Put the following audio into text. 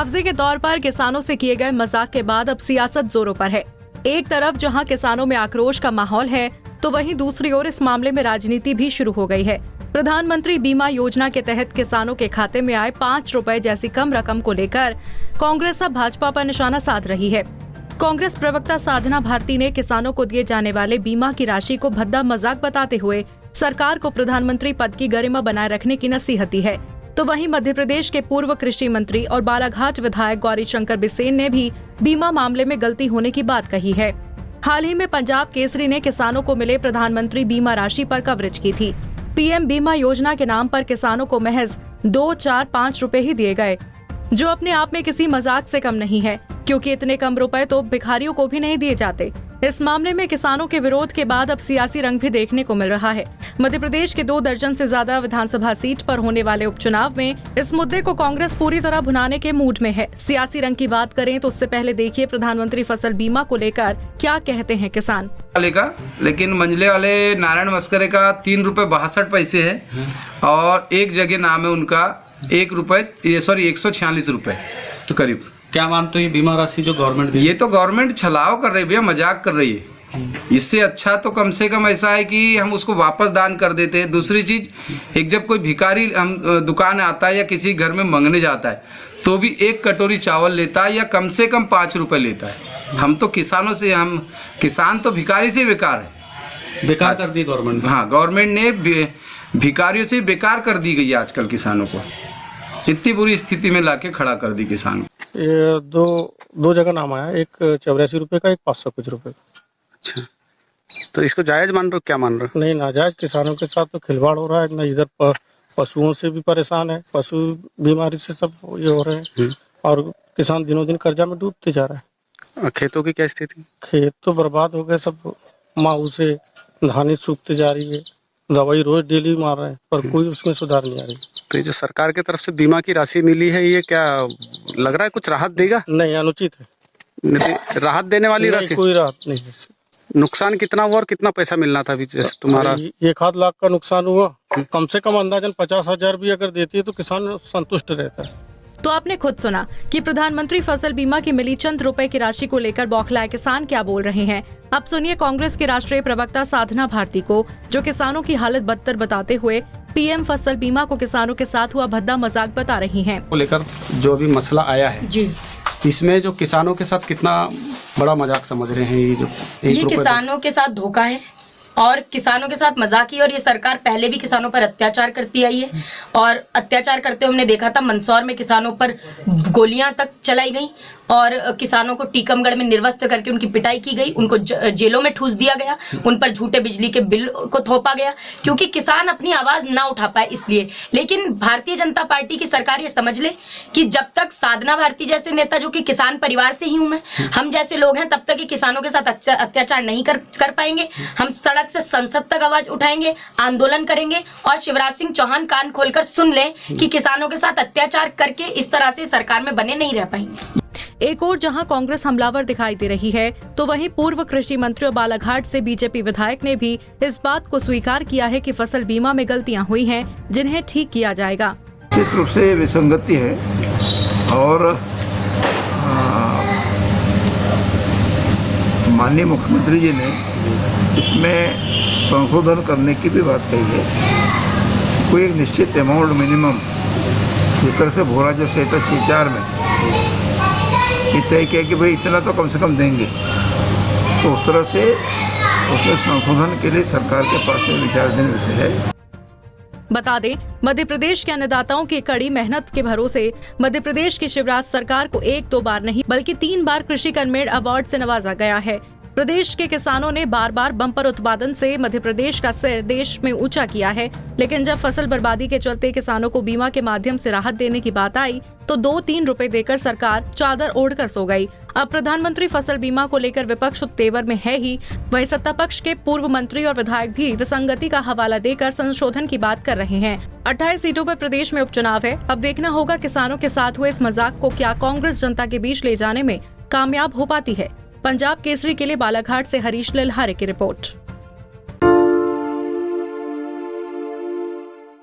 मुआवजे के तौर पर किसानों से किए गए मजाक के बाद अब सियासत जोरों पर है। एक तरफ जहां किसानों में आक्रोश का माहौल है, तो वहीं दूसरी ओर इस मामले में राजनीति भी शुरू हो गई है। प्रधानमंत्री बीमा योजना के तहत किसानों के खाते में आए 5 रुपए जैसी कम रकम को लेकर कांग्रेस अब भाजपा पर निशाना साध रही है। कांग्रेस प्रवक्ता साधना भारती ने किसानों को दिए जाने वाले बीमा की राशि को भद्दा मजाक बताते हुए सरकार को प्रधानमंत्री पद की गरिमा बनाए रखने की नसीहत दी है। तो वहीं मध्य प्रदेश के पूर्व कृषि मंत्री और बालाघाट विधायक गौरीशंकर बिसेन ने भी बीमा मामले में गलती होने की बात कही है। हाल ही में पंजाब केसरी ने किसानों को मिले प्रधानमंत्री बीमा राशि पर कवरेज की थी। पीएम बीमा योजना के नाम पर किसानों को महज 2, 4, 5 रुपए ही दिए गए, जो अपने आप में किसी मजाक से कम नहीं है, क्योंकि इतने कम रुपए तो भिखारियों को भी नहीं दिए जाते। इस मामले में किसानों के विरोध के बाद अब सियासी रंग भी देखने को मिल रहा है। मध्य प्रदेश के 2 दर्जन से ज्यादा विधानसभा सीट पर होने वाले उपचुनाव में इस मुद्दे को कांग्रेस पूरी तरह भुनाने के मूड में है। सियासी रंग की बात करें तो उससे पहले देखिए प्रधानमंत्री फसल बीमा को लेकर क्या कहते हैं किसान। लेकिन मंझले वाले नारायण मस्करे का 3 रुपए 62 पैसे है और एक जगह नाम है उनका 146 रुपए तो करीब। क्या मानते हो ये बीमा राशि जो गवर्नमेंट, ये तो गवर्नमेंट छलाव कर रही है भैया, मजाक कर रही है। इससे अच्छा तो कम से कम ऐसा है कि हम उसको वापस दान कर देते हैं। दूसरी चीज, एक जब कोई भिखारी हम दुकान आता है या किसी घर में मांगने जाता है तो भी 1 कटोरी चावल लेता है या कम से कम 5 रुपए लेता है। हम तो किसानों से, हम किसान तो भिखारी से बेकार है, बेकार कर दी गवर्नमेंट। हाँ, गवर्नमेंट ने भिखारियों से बेकार कर दी गई है आजकल किसानों को, इतनी बुरी स्थिति में लाके खड़ा कर दी किसान। ये दो जगह नाम आया, एक 84 रुपए का, एक 500 कुछ रुपए का। अच्छा, तो इसको जायज मान रहे हो, क्या मान रहे हो? नहीं, नाजायज किसानों के साथ तो खिलवाड़ हो रहा है ना। इधर पशुओं से भी परेशान है, पशु बीमारी से सब ये हो रहे हैं और किसान दिनों दिन कर्जा में डूबते जा रहा है। खेतों की क्या स्थिति? खेत तो बर्बाद हो गए सब, माऊ से धानें सूखते जा रही है, दवाई रोज डेली मार रहे हैं पर कोई उसमें सुधार नहीं आ रही। तो ये जो सरकार की तरफ से बीमा की राशि मिली है, ये क्या लग रहा है कुछ राहत देगा? नहीं, अनुचित है। राहत देने वाली राशि? कोई राहत नहीं है। नुकसान कितना हुआ और कितना पैसा मिलना था अभी जैसे तुम्हारा? 1 लाख का नुकसान हुआ। कम से कम अंदाजन 50,000 भी अगर देती है तो किसान संतुष्ट रहता है। तो आपने खुद सुना कि प्रधानमंत्री फसल बीमा की मिली चंद रुपए की राशि को लेकर बौखलाए किसान क्या बोल रहे हैं। अब सुनिए कांग्रेस के राष्ट्रीय प्रवक्ता साधना भारती को, जो किसानों की हालत बदतर बताते हुए पीएम फसल बीमा को किसानों के साथ हुआ भद्दा मजाक बता रही हैं। को लेकर जो भी मसला आया है जी, इसमें जो किसानों के साथ कितना बड़ा मजाक समझ रहे हैं ये किसानों के साथ धोखा है और किसानों के साथ मजाक ही। और ये सरकार पहले भी किसानों पर अत्याचार करती आई है और अत्याचार करते हुए हमने देखा था मंदसौर में किसानों पर गोलियां तक चलाई गई और किसानों को टीकमगढ़ में निर्वस्त्र करके उनकी पिटाई की गई, उनको जेलों में ठूस दिया गया, उन पर झूठे बिजली के बिल को थोपा गया क्योंकि किसान अपनी आवाज ना उठा पाए इसलिए। लेकिन भारतीय जनता पार्टी की सरकार ये समझ ले कि जब तक साधना भारती जैसे नेता, जो कि किसान परिवार से ही हूं मैं, हम जैसे लोग हैं, तब तक ये किसानों के साथ अत्याचार नहीं कर पाएंगे। हम सड़क से संसद तक आवाज उठाएंगे, आंदोलन करेंगे और शिवराज सिंह चौहान कान खोलकर सुन ले कि किसानों के साथ अत्याचार करके इस तरह से सरकार में बने नहीं रह पाएंगे। एक और जहां कांग्रेस हमलावर दिखाई दे रही है, तो वहीं पूर्व कृषि मंत्री और बालाघाट से बीजेपी विधायक ने भी इस बात को स्वीकार किया है कि फसल बीमा में गलतियां हुई हैं, जिन्हें ठीक किया जाएगा। निश्चित रूप से विसंगति है और माननीय मुख्यमंत्री जी ने इसमें संशोधन करने की भी बात कही है। कोई एक निश्चित अमाउंट मिनिमम, जिस तरह से भोरा जो सेता 6-4 में तय किया कि भाई इतना तो कम से कम देंगे, तो उस तरह से उसमें संशोधन के लिए सरकार के पास में विचाराधीन विषय है। बता दें, मध्य प्रदेश के अन्नदाताओं की कड़ी मेहनत के भरोसे मध्य प्रदेश की शिवराज सरकार को 1-2 बार नहीं बल्कि 3 बार कृषि कर्मठ अवार्ड से नवाजा गया है। प्रदेश के किसानों ने बार बार बम्पर उत्पादन से मध्य प्रदेश का सिर देश में ऊंचा किया है, लेकिन जब फसल बर्बादी के चलते किसानों को बीमा के माध्यम से राहत देने की बात आई तो 2-3 रुपए देकर सरकार चादर ओढ़कर सो गई। अब प्रधानमंत्री फसल बीमा को लेकर विपक्ष तेवर में है ही, वहीं सत्ता पक्ष के पूर्व मंत्री और विधायक भी विसंगति का हवाला देकर संशोधन की बात कर रहे हैं। 28 सीटों पर प्रदेश में उपचुनाव है। अब देखना होगा किसानों के साथ हुए इस मजाक को क्या कांग्रेस जनता के बीच ले जाने में कामयाब हो पाती है। पंजाब केसरी के लिए बालाघाट से हरीश लल्हारे की रिपोर्ट।